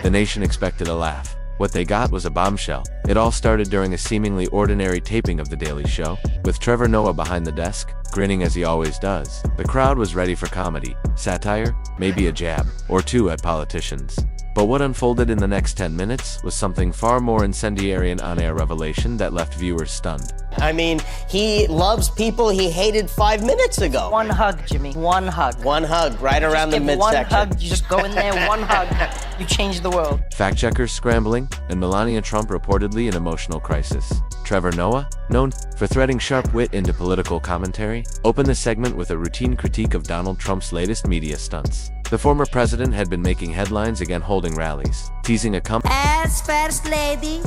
The nation expected a laugh. What they got was a bombshell. It all started during a seemingly ordinary taping of The Daily Show, with Trevor Noah behind the desk, grinning as he always does. The crowd was ready for comedy, satire, maybe a jab or two at politicians. But what unfolded in the next 10 minutes was something far more incendiary, an on-air revelation that left viewers stunned. I mean, he loves people he hated 5 minutes ago. One hug, Jimmy. One hug. One hug, right around the midsection. One hug, you just go in there, one hug. You change the world. Fact-checkers scrambling, and Melania Trump reportedly in emotional crisis. Trevor Noah, known for threading sharp wit into political commentary, opened the segment with a routine critique of Donald Trump's latest media stunts. The former president had been making headlines again holding rallies, teasing a As First Lady,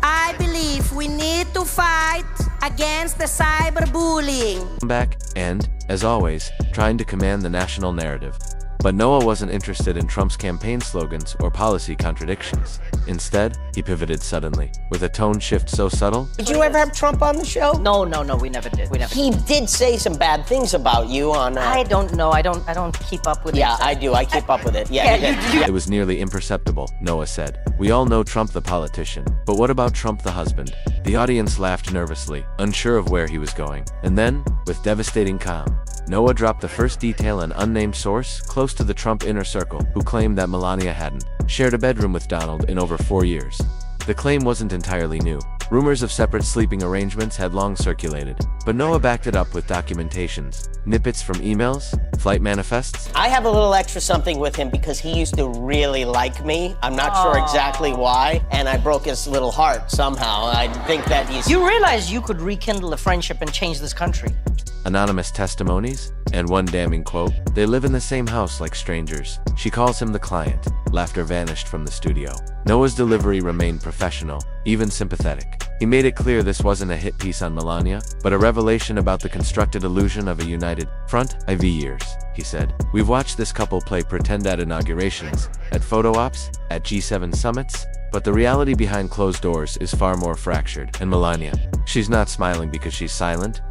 I believe we need to fight against the cyberbullying. comeback and, as always, trying to command the national narrative. But Noah wasn't interested in Trump's campaign slogans or policy contradictions. Instead, he pivoted suddenly, with a tone shift so subtle. Did you ever have Trump on the show? No, we never did. He did say some bad things about you on... I don't know. I don't keep up with it. Yeah, I do. I keep up with it. Yeah, you It was nearly imperceptible, Noah said. We all know Trump the politician, but what about Trump the husband? The audience laughed nervously, unsure of where he was going. And then, with devastating calm, Noah dropped the first detail, an unnamed source close to the Trump inner circle who claimed that Melania hadn't shared a bedroom with Donald in over 4 years. The claim wasn't entirely new. Rumors of separate sleeping arrangements had long circulated, but Noah backed it up with documentations, snippets from emails, flight manifests. I have a little extra something with him because he used to really like me. I'm not sure exactly why, and I broke his little heart somehow. I think that he's... You realize you could rekindle a friendship and change this country. Anonymous testimonies, and one damning quote, "They live in the same house like strangers. She calls him the client." Laughter vanished from the studio. Noah's delivery remained professional, even sympathetic. He made it clear this wasn't a hit piece on Melania, but a revelation about the constructed illusion of a united front. IV years, he said. We've watched this couple play pretend at inaugurations, at photo ops, at G7 summits, but the reality behind closed doors is far more fractured. And Melania, she's not smiling because she's silent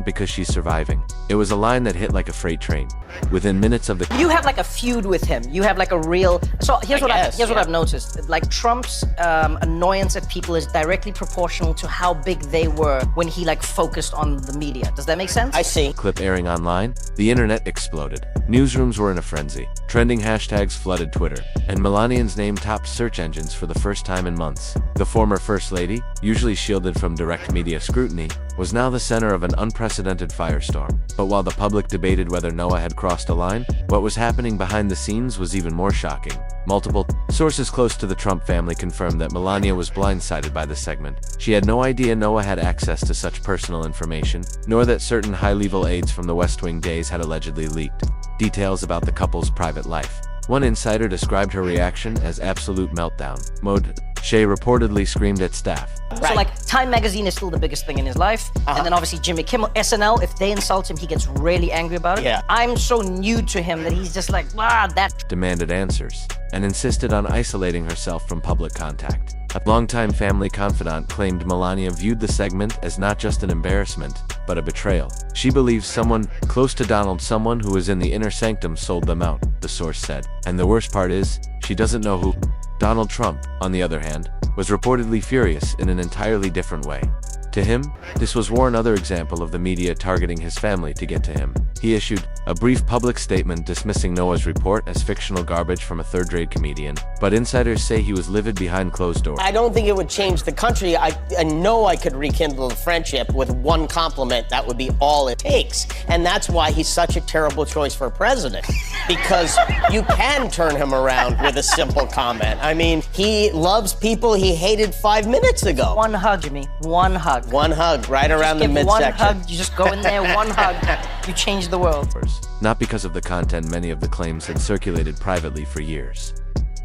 because she's surviving. It was a line that hit like a freight train. Within minutes of the... You have like a feud with him. You have like a real... So here's what I've noticed. Like Trump's annoyance at people is directly proportional to how big they were when he like focused on the media. Does that make sense? I see. Clip airing online, the internet exploded. Newsrooms were in a frenzy. Trending hashtags flooded Twitter, and Melania's name topped search engines for the first time in months. The former First Lady, usually shielded from direct media scrutiny, was now the center of an unprecedented firestorm. But while the public debated whether Noah had crossed a line, what was happening behind the scenes was even more shocking. Multiple sources close to the Trump family confirmed that Melania was blindsided by the segment. She had no idea Noah had access to such personal information, nor that certain high-level aides from the West Wing days had allegedly leaked details about the couple's private life. One insider described her reaction as absolute meltdown mode. Shay reportedly screamed at staff. So like Time magazine is still the biggest thing in his life, and then obviously Jimmy Kimmel, SNL, if they insult him, he gets really angry about it. Yeah. I'm so new to him that he's just like, that. Demanded answers, and insisted on isolating herself from public contact. A longtime family confidant claimed Melania viewed the segment as not just an embarrassment, but a betrayal. She believes someone close to Donald, someone who was in the inner sanctum, sold them out, the source said. And the worst part is, she doesn't know who. Donald Trump, on the other hand, was reportedly furious in an entirely different way. To him, this was one other example of the media targeting his family to get to him. He issued a brief public statement dismissing Noah's report as fictional garbage from a third-rate comedian, but insiders say he was livid behind closed doors. I don't think it would change the country. I know I could rekindle the friendship with one compliment. That would be all it takes. And that's why he's such a terrible choice for president, because you can turn him around with a simple comment. I mean, he loves people he hated 5 minutes ago. One hug, Jimmy. One hug. One hug, right around the midsection. One hug, you just go in there, one hug, you change the world. Not because of the content many of the claims had circulated privately for years,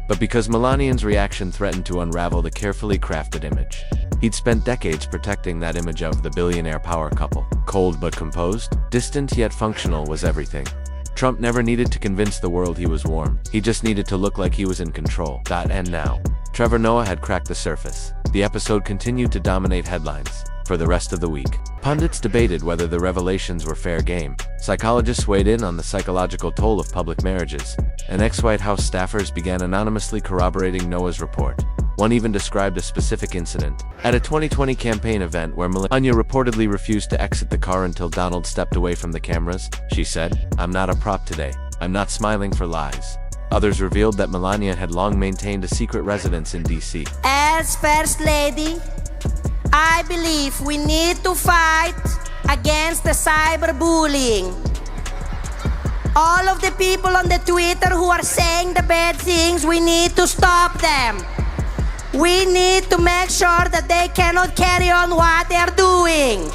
but because Melania's reaction threatened to unravel the carefully crafted image. He'd spent decades protecting that image of the billionaire power couple. Cold but composed, distant yet functional was everything. Trump never needed to convince the world he was warm. He just needed to look like he was in control. And now, Trevor Noah had cracked the surface. The episode continued to dominate headlines, for the rest of the week. Pundits debated whether the revelations were fair game. Psychologists weighed in on the psychological toll of public marriages, and ex-White House staffers began anonymously corroborating Noah's report. One even described a specific incident. At a 2020 campaign event where Melania reportedly refused to exit the car until Donald stepped away from the cameras, she said, "I'm not a prop today. I'm not smiling for lies." Others revealed that Melania had long maintained a secret residence in D.C. As First Lady, I believe we need to fight against the cyberbullying. All of the people on the Twitter who are saying the bad things, we need to stop them. We need to make sure that they cannot carry on what they're doing.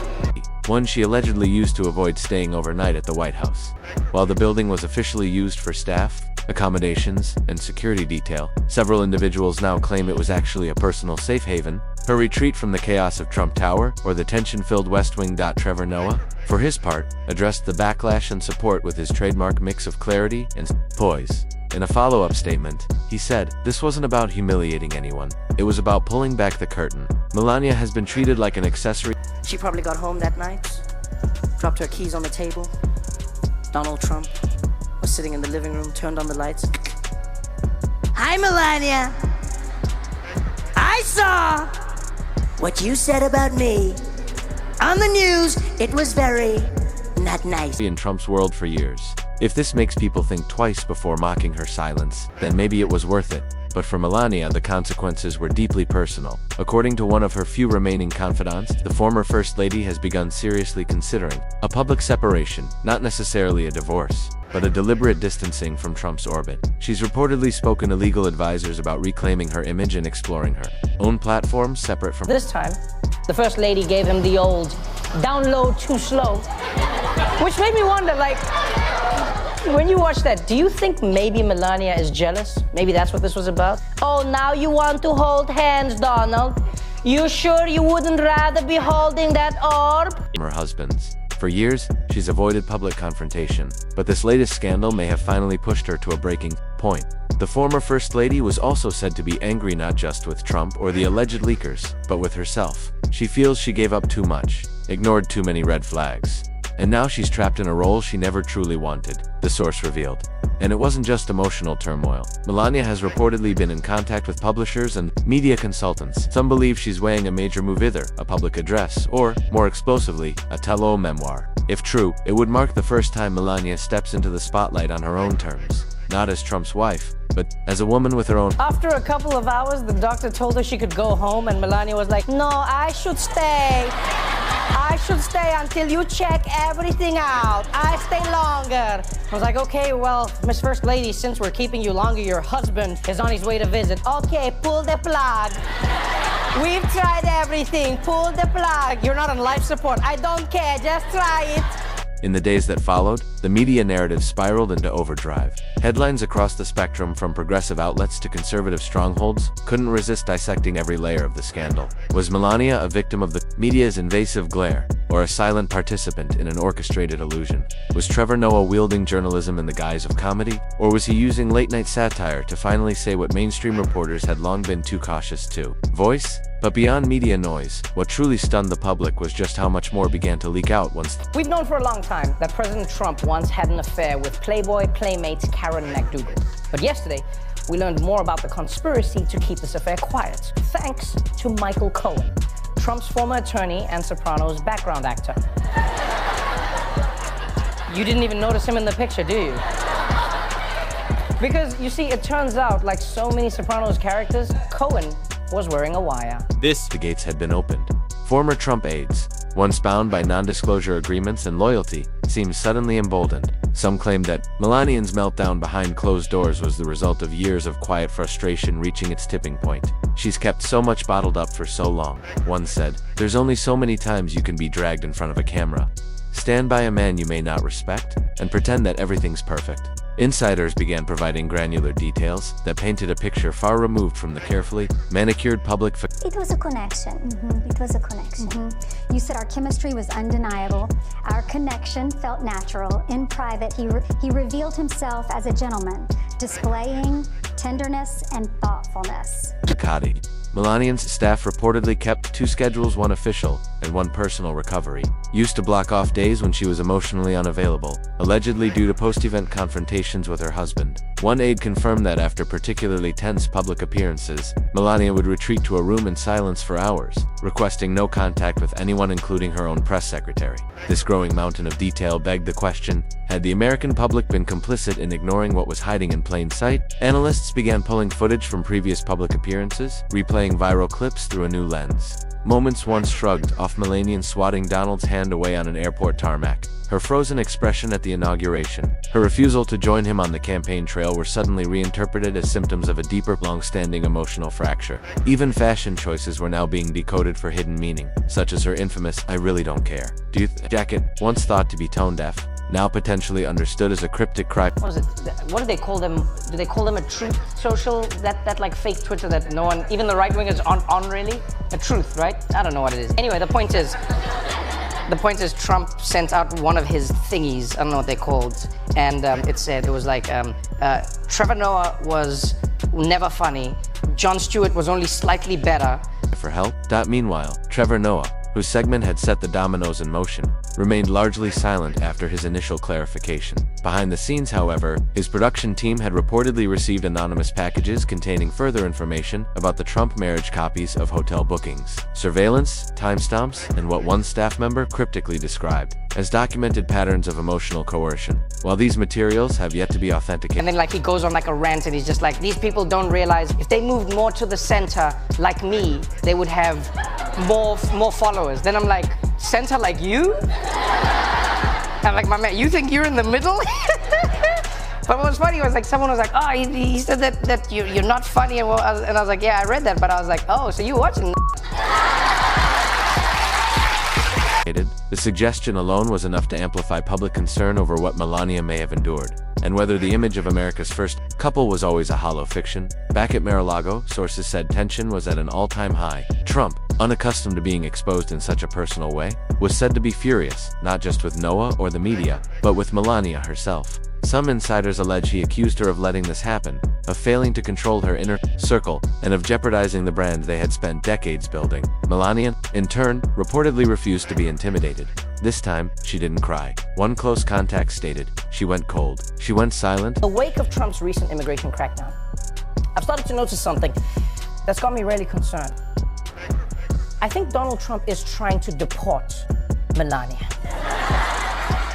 One she allegedly used to avoid staying overnight at the White House. While the building was officially used for staff, accommodations, and security detail, several individuals now claim it was actually a personal safe haven. Her retreat from the chaos of Trump Tower or the tension-filled West Wing. Trevor Noah, for his part, addressed the backlash and support with his trademark mix of clarity and poise. In a follow-up statement, he said, "This wasn't about humiliating anyone. It was about pulling back the curtain. Melania has been treated like an accessory." She probably got home that night, dropped her keys on the table. Donald Trump was sitting in the living room, turned on the lights. Hi, Melania. I saw what you said about me on the news. It was very not nice. In Trump's world for years. If this makes people think twice before mocking her silence, then maybe it was worth it. But for Melania, the consequences were deeply personal. According to one of her few remaining confidants, the former First Lady has begun seriously considering a public separation, not necessarily a divorce, but a deliberate distancing from Trump's orbit. She's reportedly spoken to legal advisors about reclaiming her image and exploring her own platform separate from. This time, the First Lady gave him the old download too slow, which made me wonder, like, when you watch that, do you think maybe Melania is jealous? Maybe that's what this was about? Oh, now you want to hold hands, Donald? You sure you wouldn't rather be holding that orb? Her husband's. For years, she's avoided public confrontation, but this latest scandal may have finally pushed her to a breaking point. The former First Lady was also said to be angry not just with Trump or the alleged leakers, but with herself. She feels she gave up too much, ignored too many red flags. And now she's trapped in a role she never truly wanted, the source revealed. And it wasn't just emotional turmoil. Melania has reportedly been in contact with publishers and media consultants. Some believe she's weighing a major move, either a public address or, more explosively, a tell-all memoir. If true, it would mark the first time Melania steps into the spotlight on her own terms. Not as Trump's wife, but as a woman with her own. After a couple of hours, the doctor told her she could go home, and Melania was like, "No, I should stay. I should stay until you check everything out. I stay longer." I was like, "Okay, well, Miss First Lady, since we're keeping you longer, your husband is on his way to visit." "Okay, pull the plug. We've tried everything. Pull the plug. You're not on life support. I don't care. Just try it." In the days that followed, the media narrative spiraled into overdrive. Headlines across the spectrum, from progressive outlets to conservative strongholds, couldn't resist dissecting every layer of the scandal. Was Melania a victim of the media's invasive glare, or a silent participant in an orchestrated illusion? Was Trevor Noah wielding journalism in the guise of comedy, or was he using late-night satire to finally say what mainstream reporters had long been too cautious to voice? But beyond media noise, what truly stunned the public was just how much more began to leak out once. We've known for a long time that President Trump once had an affair with Playboy playmate Karen McDougal. But yesterday, we learned more about the conspiracy to keep this affair quiet, thanks to Michael Cohen, Trump's former attorney and Sopranos background actor. You didn't even notice him in the picture, do you? Because, you see, it turns out, like so many Sopranos characters, Cohen was wearing a wire. The gates had been opened. Former Trump aides, once bound by non-disclosure agreements and loyalty, seemed suddenly emboldened. Some claimed that Melania's meltdown behind closed doors was the result of years of quiet frustration reaching its tipping point. She's kept so much bottled up for so long. One said, "There's only so many times you can be dragged in front of a camera. Stand by a man you may not respect, and pretend that everything's perfect." Insiders began providing granular details that painted a picture far removed from the carefully manicured public. It was a connection. It was a connection. You said our chemistry was undeniable. Our connection felt natural. In private, he revealed himself as a gentleman, displaying tenderness and thoughtfulness. Cotty. Melania's staff reportedly kept 2 schedules, one official and one personal recovery. Used to block off days when she was emotionally unavailable, allegedly due to post-event confrontations with her husband. One aide confirmed that after particularly tense public appearances, Melania would retreat to a room in silence for hours, requesting no contact with anyone, including her own press secretary. This growing mountain of detail begged the question, had the American public been complicit in ignoring what was hiding in plain sight? Analysts began pulling footage from previous public appearances, replaying viral clips through a new lens. Moments once shrugged off Melania swatting Donald's hand away on an airport tarmac, her frozen expression at the inauguration, her refusal to join him on the campaign trail were suddenly reinterpreted as symptoms of a deeper, long-standing emotional fracture. Even fashion choices were now being decoded for hidden meaning, such as her infamous "I really don't care" jacket, once thought to be tone-deaf, now potentially understood as a cryptic cry. What is it? What do they call them? Do they call them a truth social? That like fake Twitter that no one, even the right-wingers on really? A truth, right? I don't know what it is. Anyway, the point is Trump sent out one of his thingies, I don't know what they're called, and it said, it was like, Trevor Noah was never funny, Jon Stewart was only slightly better. For help. Meanwhile, Trevor Noah, whose segment had set the dominoes in motion, remained largely silent after his initial clarification. Behind the scenes, however, his production team had reportedly received anonymous packages containing further information about the Trump marriage copies of hotel bookings, surveillance, timestamps, and what one staff member cryptically described as documented patterns of emotional coercion. While these materials have yet to be authenticated. And then like he goes on like a rant and he's just like, these people don't realize if they moved more to the center like me, they would have more followers. Then I'm like, center like you? I'm like, my man, you think you're in the middle? But what was funny was like, someone was like, oh, he said that you're not funny. And I was like, yeah, I read that, but I was like, oh, so you watching? The suggestion alone was enough to amplify public concern over what Melania may have endured, and whether the image of America's first couple was always a hollow fiction. Back at Mar-a-Lago, sources said tension was at an all-time high. Trump, unaccustomed to being exposed in such a personal way, was said to be furious, not just with Noah or the media, but with Melania herself. Some insiders allege he accused her of letting this happen, of failing to control her inner circle, and of jeopardizing the brand they had spent decades building. Melania, in turn, reportedly refused to be intimidated. This time, she didn't cry. One close contact stated, she went cold. She went silent. In the wake of Trump's recent immigration crackdown, I've started to notice something that's got me really concerned. I think Donald Trump is trying to deport Melania.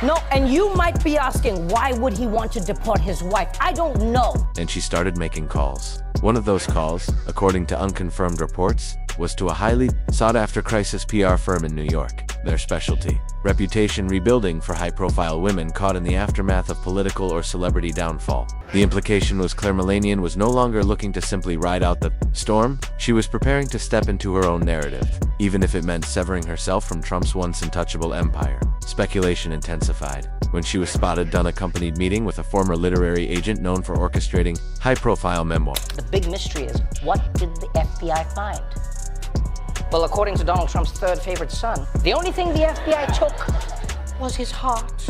No, and you might be asking, why would he want to deport his wife? I don't know. And she started making calls. One of those calls, according to unconfirmed reports, was to a highly sought-after crisis PR firm in New York, their specialty. Reputation rebuilding for high-profile women caught in the aftermath of political or celebrity downfall. The implication was Claire Melania was no longer looking to simply ride out the storm, she was preparing to step into her own narrative, even if it meant severing herself from Trump's once untouchable empire. Speculation intensified when she was spotted unaccompanied meeting with a former literary agent known for orchestrating high-profile memoir. The big mystery is, what did the FBI find? Well, according to Donald Trump's third favorite son, the only thing the FBI took was his heart.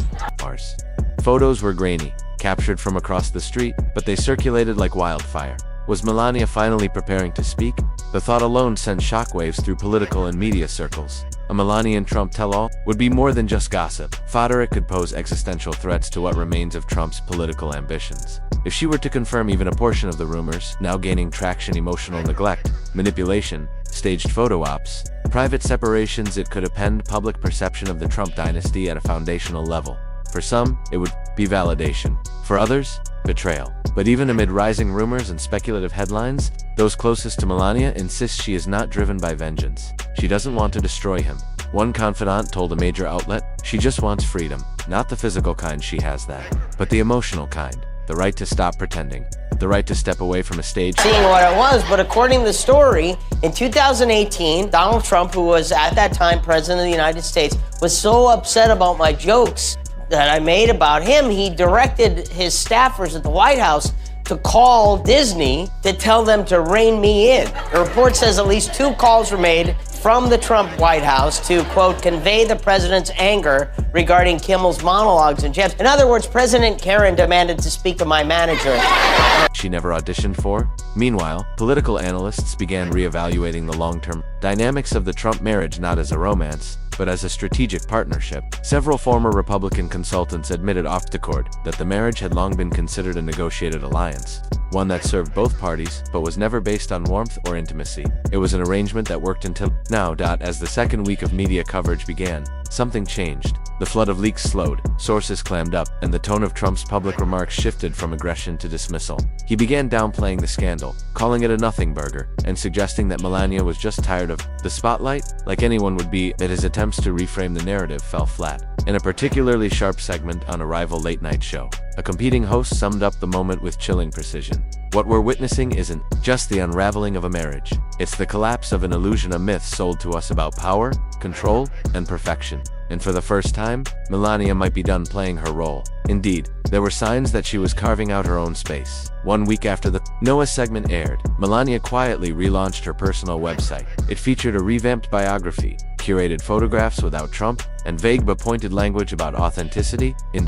Photos were grainy, captured from across the street, but they circulated like wildfire. Was Melania finally preparing to speak? The thought alone sent shockwaves through political and media circles. A Melania and Trump tell-all would be more than just gossip. Fodder, it could pose existential threats to what remains of Trump's political ambitions. If she were to confirm even a portion of the rumors, now gaining traction, emotional neglect, manipulation, staged photo ops, private separations, it could upend public perception of the Trump dynasty at a foundational level. For some, it would be validation. For others, betrayal. But even amid rising rumors and speculative headlines, those closest to Melania insist she is not driven by vengeance. She doesn't want to destroy him. One confidant told a major outlet, she just wants freedom. Not the physical kind, she has that, but the emotional kind. The right to stop pretending. The right to step away from a stage. Seeing what it was, but according to the story, in 2018, Donald Trump, who was at that time president of the United States, was so upset about my jokes that I made about him, he directed his staffers at the White House to call Disney to tell them to rein me in. The report says at least 2 calls were made from the Trump White House to, quote, convey the president's anger regarding Kimmel's monologues and jabs. In other words, President Karen demanded to speak to my manager. She never auditioned for. Meanwhile, political analysts began reevaluating the long-term dynamics of the Trump marriage not as a romance, but as a strategic partnership. Several former Republican consultants admitted off the record that the marriage had long been considered a negotiated alliance, one that served both parties but was never based on warmth or intimacy. It was an arrangement that worked until now. As the second week of media coverage began, something changed. The flood of leaks slowed, sources clammed up, and the tone of Trump's public remarks shifted from aggression to dismissal. He began downplaying the scandal, calling it a nothing burger, and suggesting that Melania was just tired of the spotlight, like anyone would be. That his attempts to reframe the narrative fell flat. In a particularly sharp segment on a rival late-night show, a competing host summed up the moment with chilling precision. What we're witnessing isn't just the unraveling of a marriage. It's the collapse of an illusion, a myth sold to us about power, control, and perfection. And for the first time, Melania might be done playing her role. Indeed, there were signs that she was carving out her own space. 1 week after the Noah segment aired, Melania quietly relaunched her personal website. It featured a revamped biography, curated photographs without Trump, and vague but pointed language about authenticity, independence,